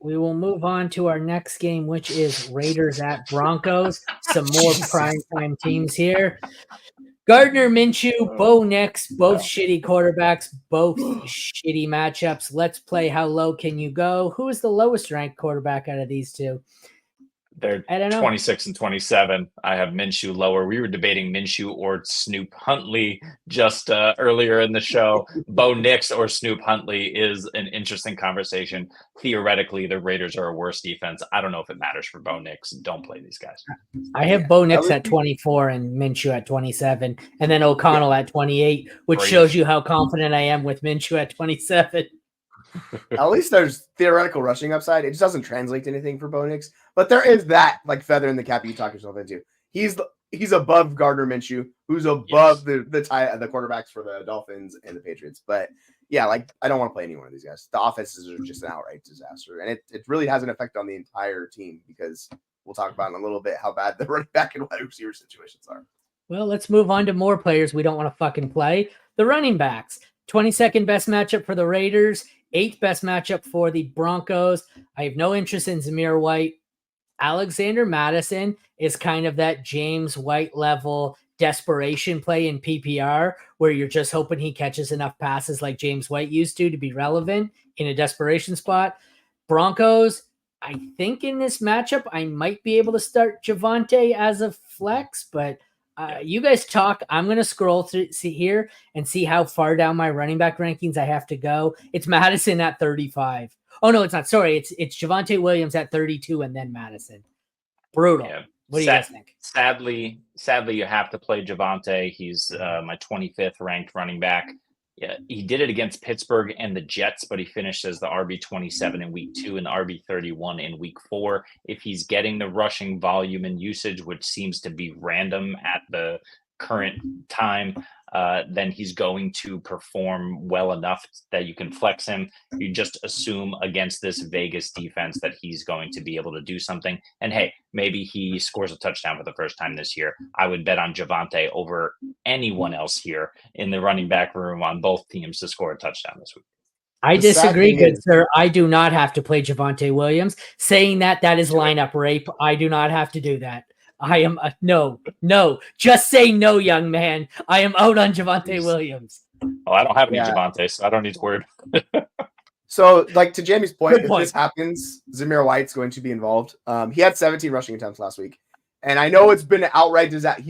we will move on to our next game, which is Raiders at Broncos. Some more primetime teams here. Gardner Minshew, Bo Nix, both shitty quarterbacks, both shitty matchups. Let's play how low can you go? Who is the lowest ranked quarterback out of these two? They're 26 and 27. I have Minshew lower. We were debating Minshew or Snoop Huntley just earlier in the show. Bo Nix or Snoop Huntley is an interesting conversation. Theoretically, the Raiders are a worse defense. I don't know if it matters for Bo Nix. Don't play these guys. I have Bo Nix at 24 and Minshew at 27, and then O'Connell at 28, which shows you how confident I am with Minshew at 27. At least there's theoretical rushing upside. It just doesn't translate to anything for Bo Nix, but there is that like feather in the cap you talk yourself into. He's above Gardner Minshew, who's above the quarterbacks for the Dolphins and the Patriots. But yeah, like I don't want to play any one of these guys. The offenses are just an outright disaster, and it really has an effect on the entire team because we'll talk about in a little bit how bad the running back and wide receiver situations are. Well, let's move on to more players we don't want to fucking play. The running backs. 22nd best matchup for the Raiders. 8th best matchup for the Broncos. I have no interest in Zamir White. Alexander Mattison is kind of that James White level desperation play in PPR where you're just hoping he catches enough passes like James White used to be relevant in a desperation spot. Broncos, I think in this matchup, I might be able to start Javonte as a flex, but you guys talk. I'm going to scroll through here and see how far down my running back rankings I have to go. It's Madison at 35. Oh, no, it's not. Sorry, it's Javonte Williams at 32 and then Madison. Brutal. Yeah. What do you guys think? Sadly, you have to play Javonte. He's my 25th ranked running back. Yeah, he did it against Pittsburgh and the Jets, but he finished as the RB27 in week 2 and the RB31 in week 4. If he's getting the rushing volume and usage, which seems to be random at the current time, then he's going to perform well enough that you can flex him. You just assume against this Vegas defense that he's going to be able to do something. And hey, maybe he scores a touchdown for the first time this year. I would bet on Javonte over anyone else here in the running back room on both teams to score a touchdown this week. I disagree, good sir. I do not have to play Javonte Williams. Saying that is lineup rape. I do not have to do that. I am no. Just say no, young man. I am out on Javonte Williams. Oh, I don't have any Javonte, so I don't need to worry. So, like to Jamie's point, if this happens, Zamir White's going to be involved. He had 17 rushing attempts last week, and I know it's been an outright disaster.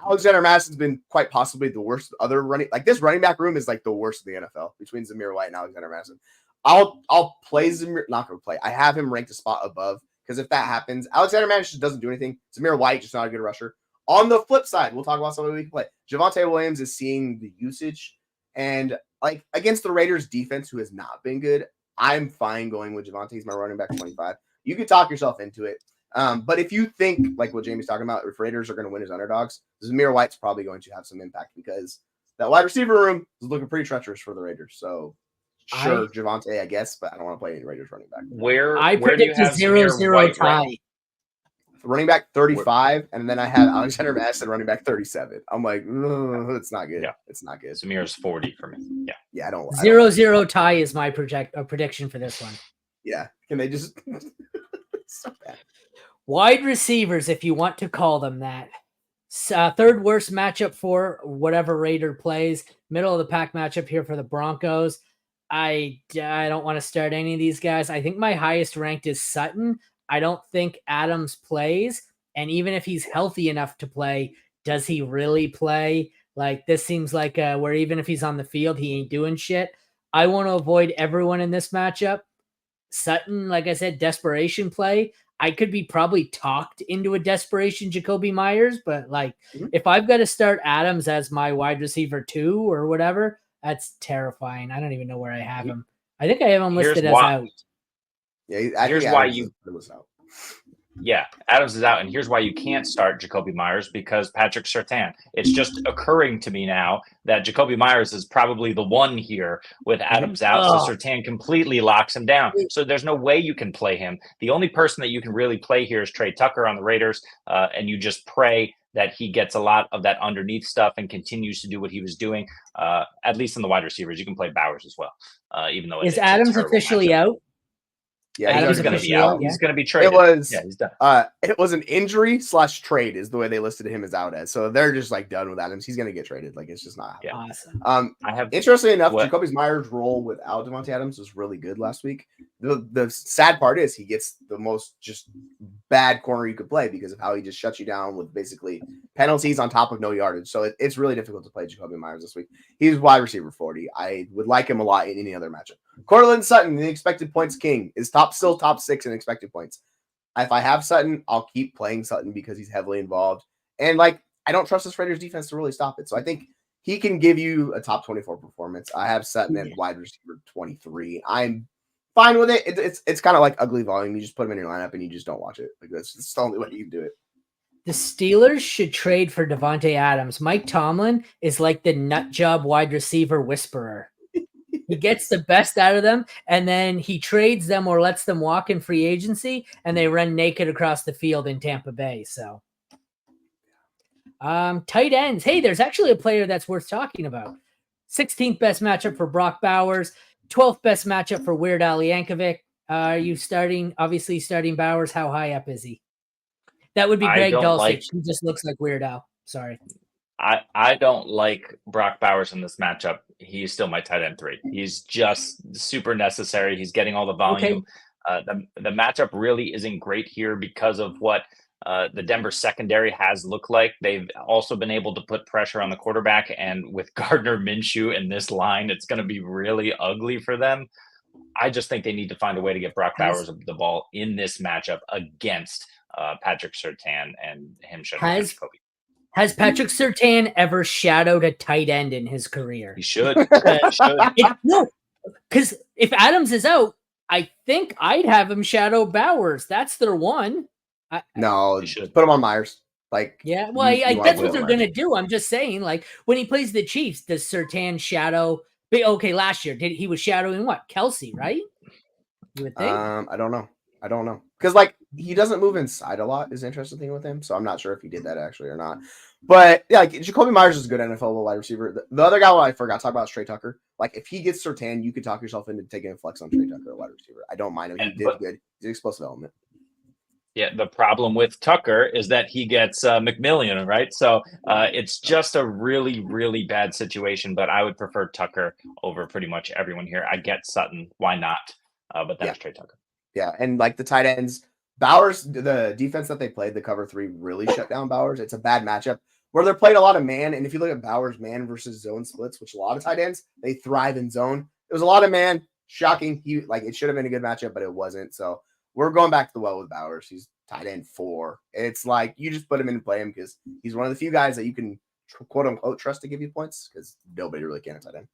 Alexander Madison's been quite possibly the worst other running. Like this running back room is like the worst in the NFL between Zamir White and Alexander Madison. I'll play Zamir. Not going to play. I have him ranked a spot above. Because if that happens, Alexander Madison doesn't do anything. Zamir White, just not a good rusher. On the flip side, we'll talk about somebody we can play. Javonte Williams is seeing the usage. And like against the Raiders defense, who has not been good, I'm fine going with Javonte. He's my running back 25. You can talk yourself into it. But if you think, like what Jamie's talking about, if Raiders are going to win as underdogs, Zamir White's probably going to have some impact because that wide receiver room is looking pretty treacherous for the Raiders. So sure, Javonte, I guess, but I don't want to play any Raiders running back. Where predict a 0-0 tie. Running back 35, and then I have Alexander Madison running back 37. I'm like, it's not good. Yeah. It's not good. Zamir's 40 for me. Yeah, I don't. 0-0 tie is my prediction for this one. Yeah, can they just? So bad. Wide receivers, if you want to call them that. Third worst matchup for whatever Raider plays. Middle of the pack matchup here for the Broncos. I don't want to start any of these guys. I think my highest ranked is Sutton. I don't think Adams plays. And even if he's healthy enough to play, does he really play? Like this seems like where even if he's on the field, he ain't doing shit. I want to avoid everyone in this matchup. Sutton, like I said, desperation play. I could be probably talked into a desperation Jacoby Myers, but like if I've got to start Adams as my wide receiver 2 or whatever, that's terrifying. I don't even know where I have him. I think I have him listed as out. Yeah, here's why you was out. Yeah, Adams is out, and here's why you can't start Jacoby Myers because Patrick Surtain. It's just occurring to me now that Jacoby Myers is probably the one here with Adams out, so Surtain completely locks him down. So there's no way you can play him. The only person that you can really play here is Trey Tucker on the Raiders, and you just pray that he gets a lot of that underneath stuff and continues to do what he was doing, at least in the wide receivers. You can play Bowers as well, even though is Adams officially out? Yeah, Adams he's going to be officially out. out, yeah. He's going to be traded. Yeah, he's done. It was an injury / trade is the way they listed him as out as. So they're just like done with Adams. He's going to get traded. Like it's just not happening. Awesome. Interestingly enough, Jacoby Myers' role without Davante Adams was really good last week. The sad part is he gets the most just bad corner you could play because of how he just shuts you down with basically penalties on top of no yardage. So it's really difficult to play Jacoby Myers this week. He's wide receiver 40. I would like him a lot in any other matchup. Cortland Sutton, the expected points king, is still top 6 in expected points. If I have Sutton, I'll keep playing Sutton because he's heavily involved. And like I don't trust this Raiders defense to really stop it. So I think he can give you a top 24 performance. I have Sutton at wide receiver 23. I'm fine with it. It's kind of like ugly volume. You just put him in your lineup and you just don't watch it. Like that's the only way you can do it. The Steelers should trade for Davante Adams. Mike Tomlin is like the nut job wide receiver whisperer. He gets the best out of them, and then he trades them or lets them walk in free agency, and they run naked across the field in Tampa Bay. So, tight ends. Hey, there's actually a player that's worth talking about. 16th best matchup for Brock Bowers. 12th best matchup for Weird Al Yankovic. Are you starting Bowers? How high up is he? That would be Greg Dulcich. He just looks like Weird Al. Sorry. I don't like Brock Bowers in this matchup. He's still my tight end 3. He's just super necessary. He's getting all the volume. Okay. The matchup really isn't great here because of what the Denver secondary has looked like. They've also been able to put pressure on the quarterback, and with Gardner Minshew in this line, it's going to be really ugly for them. I just think they need to find a way to get Brock Bowers the ball in this matchup against Patrick Surtain and him showing Kobe. Has Patrick Surtain ever shadowed a tight end in his career? He should. No, because if Adams is out, I think I'd have him shadow Bowers. That's their one. No, you should put him on Myers. Like, yeah, well, that's what they're going to do. I'm just saying, like, when he plays the Chiefs, does Surtain shadow? Okay, last year he was shadowing what? Kelsey, right? You would think. I don't know. Because like he doesn't move inside a lot is the interesting thing with him. So I'm not sure if he did that actually or not. But yeah, like Jacoby Myers is a good NFL wide receiver. The other guy I forgot to talk about is Trey Tucker. Like if he gets Surtain, you could talk yourself into taking a flex on Trey Tucker, a wide receiver. I don't mind him. He did good. He's an explosive element. Yeah, the problem with Tucker is that he gets McMillian, right? So it's just a really, really bad situation. But I would prefer Tucker over pretty much everyone here. I get Sutton. Why not? But that's Trey Tucker. Yeah, and like the tight ends, Bowers, the defense that they played, the cover 3 really shut down Bowers. It's a bad matchup where they're playing a lot of man. And if you look at Bowers man versus zone splits, which a lot of tight ends, they thrive in zone. It was a lot of man. Shocking. It should have been a good matchup, but it wasn't. So we're going back to the well with Bowers. He's tight end 4. It's like you just put him in and play him because he's one of the few guys that you can quote unquote trust to give you points because nobody really can at tight end.